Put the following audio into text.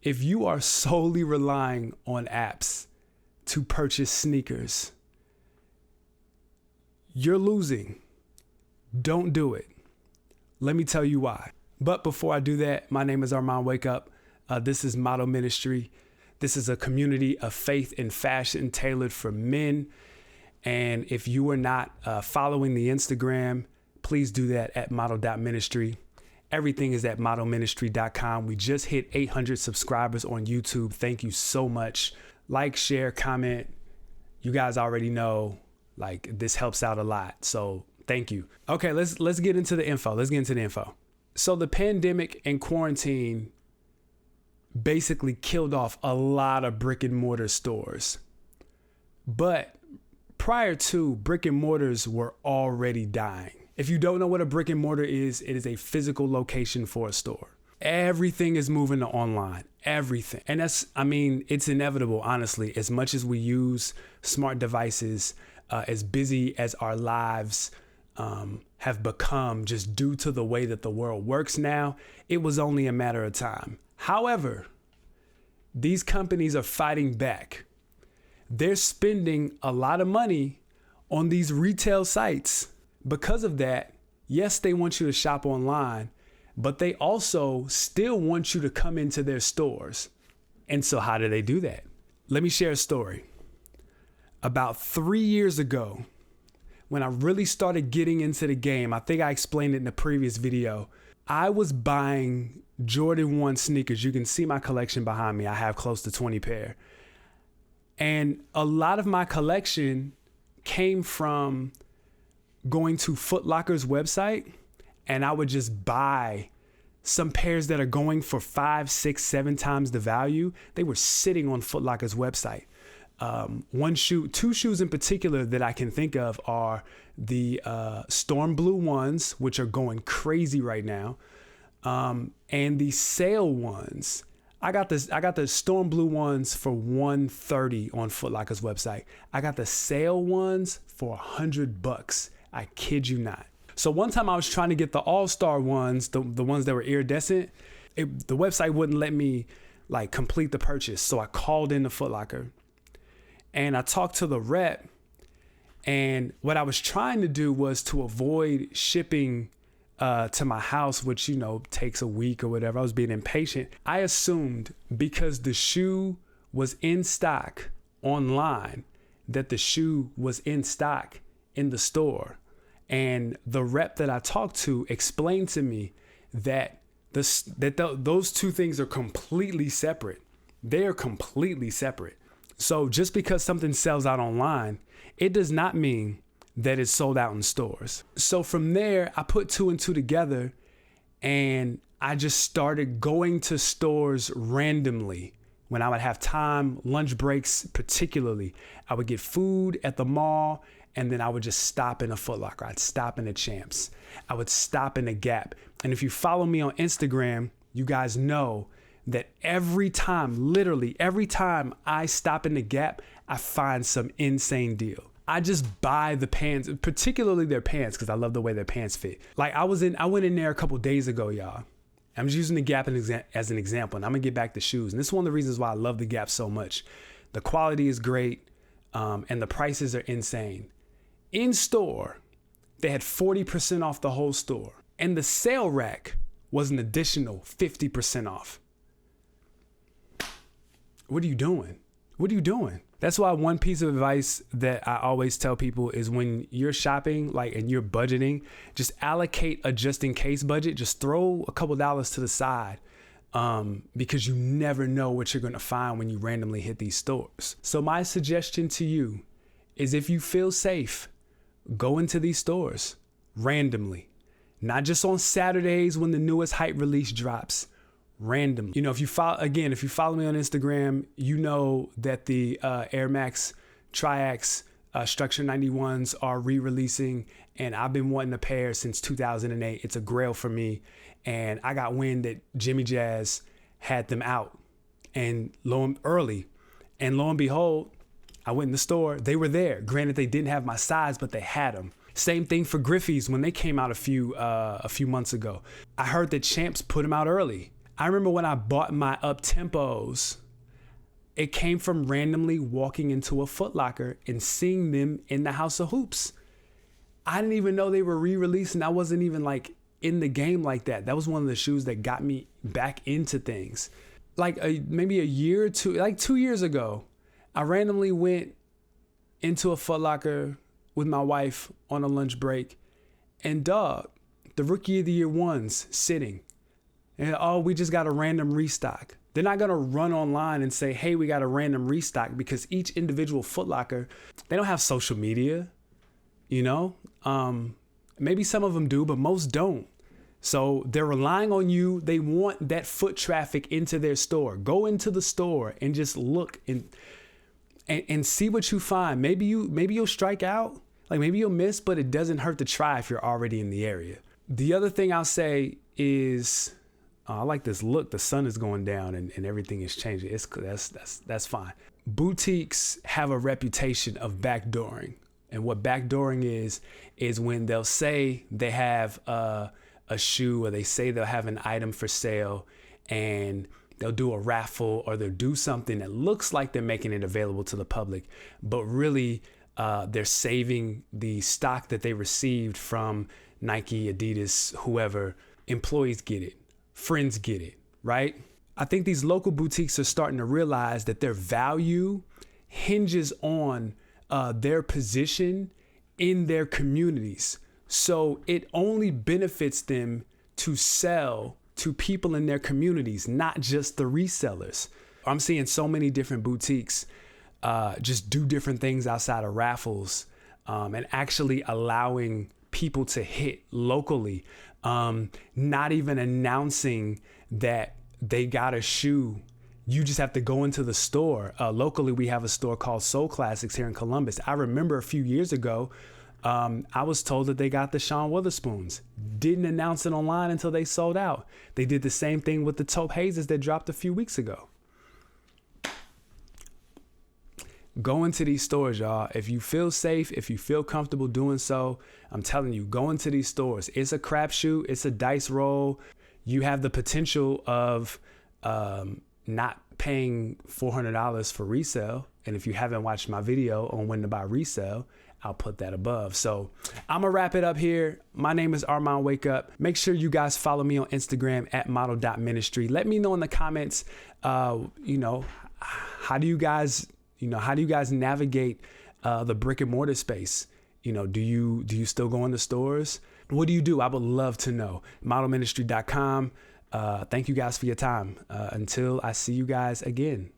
If you are solely relying on apps to purchase sneakers, you're losing. Don't do it. Let me tell you why. But before I do that, my name is Armand Wake Up. This is Motto Ministry. This is a community of faith and fashion tailored for men. And if you are not following the Instagram, please do that at motto.ministry. Everything is at mottoministry.com. We just hit 800 subscribers on YouTube. Thank you so much. Like, share, comment. You guys already know, like, this helps out a lot. So thank you. Okay, let's get into the info. So the pandemic and quarantine basically killed off a lot of brick and mortar stores. But prior to, brick and mortars were already dying. If you don't know what a brick and mortar is, it is a physical location for a store. Everything is moving to online, everything. And it's inevitable, honestly. As much as we use smart devices, as busy as our lives have become just due to the way that the world works now, it was only a matter of time. However, these companies are fighting back. They're spending a lot of money on these retail sites. Because of that, yes, they want you to shop online, but they also still want you to come into their stores. And so how do they do that? Let me share a story. About 3 years ago, when I really started getting into the game, I think I explained it in the previous video, I was buying Jordan 1 sneakers. You can see my collection behind me. I have close to 20 pair. And a lot of my collection came from going to Foot Locker's website, and I would just buy some pairs that are going for 5, 6, 7 times the value. They were sitting on Foot Locker's website. Two shoes in particular that I can think of are the Storm Blue ones, which are going crazy right now, and the sale ones. I got the Storm Blue ones for $130 on Foot Locker's website. I got the sale ones for $100. I kid you not. So one time I was trying to get the All-Star ones, the ones that were iridescent. The website wouldn't let me like complete the purchase. So I called in to Foot Locker and I talked to the rep. And what I was trying to do was to avoid shipping to my house, which, takes a week or whatever. I was being impatient. I assumed because the shoe was in stock online that the shoe was in stock in the store. And the rep that I talked to explained to me that those two things are completely separate. They are completely separate. So just because something sells out online, it does not mean that it's sold out in stores. So from there, I put 2 and 2 together and I just started going to stores randomly. When I would have time, lunch breaks particularly, I would get food at the mall and then I would just stop in a Foot Locker. I'd stop in a Champs. I would stop in a Gap. And if you follow me on Instagram, you guys know that literally every time I stop in the Gap, I find some insane deal. I just buy the pants, particularly their pants, because I love the way their pants fit. Like I went in there a couple days ago, y'all. I'm just using the Gap as an example, and I'm gonna get back to shoes. And this is one of the reasons why I love the Gap so much. The quality is great, and the prices are insane. In store, they had 40% off the whole store, and the sale rack was an additional 50% off. What are you doing? What are you doing? That's why one piece of advice that I always tell people is when you're shopping, and you're budgeting, just allocate a just in case budget. Just throw a couple dollars to the side because you never know what you're going to find when you randomly hit these stores. So my suggestion to you is if you feel safe, go into these stores randomly, not just on Saturdays when the newest hype release drops. Randomly. If you follow me on Instagram, you know that the Air Max Triax Structure 91s are re-releasing, and I've been wanting a pair since 2008. It's a grail for me, and I got wind that Jimmy Jazz had them out, and lo and behold, I went in the store. They were there. Granted, they didn't have my size, but they had them. Same thing for Griffey's when they came out a few months ago. I heard that Champs put them out early. I remember when I bought my up tempos, it came from randomly walking into a Foot Locker and seeing them in the House of Hoops. I didn't even know they were re-releasing. I wasn't even like in the game like that. That was one of the shoes that got me back into things. Like maybe a year or two, like 2 years ago, I randomly went into a Foot Locker with my wife on a lunch break, and dog, the Rookie of the Year ones sitting. And we just got a random restock. They're not going to run online and say, hey, we got a random restock, because each individual Foot Locker, they don't have social media, you know? Maybe some of them do, but most don't. So they're relying on you. They want that foot traffic into their store. Go into the store and just look and see what you find. Maybe you'll strike out, like maybe you'll miss, but it doesn't hurt to try if you're already in the area. The other thing I'll say is, I like this look. The sun is going down and everything is changing. That's fine. Boutiques have a reputation of backdooring. And what backdooring is when they'll say they have a shoe, or they say they'll have an item for sale, and they'll do a raffle, or they'll do something that looks like they're making it available to the public, but really they're saving the stock that they received from Nike, Adidas, whoever. Employees get it. Friends get it, right? I think these local boutiques are starting to realize that their value hinges on their position in their communities. So it only benefits them to sell to people in their communities, not just the resellers. I'm seeing so many different boutiques just do different things outside of raffles, and actually allowing people to hit locally, not even announcing that they got a shoe. You just have to go into the store. Locally, we have a store called Soul Classics here in Columbus. I remember a few years ago, I was told that they got the Sean Witherspoons. Didn't announce it online until they sold out. They did the same thing with the Taupe Hazes that dropped a few weeks ago. Go into these stores, y'all. If you feel safe, if you feel comfortable doing so, I'm telling you, go into these stores. It's a crapshoot. It's a dice roll. You have the potential of not paying $400 for resale. And if you haven't watched my video on when to buy resale, I'll put that above. So I'm gonna wrap it up here. My name is Armand Wake Up. Make sure you guys follow me on Instagram at model.ministry. Let me know in the comments, how do you guys navigate the brick and mortar space? Do you still go into stores? What do you do? I would love to know. Modelministry.com. Thank you guys for your time. Until I see you guys again.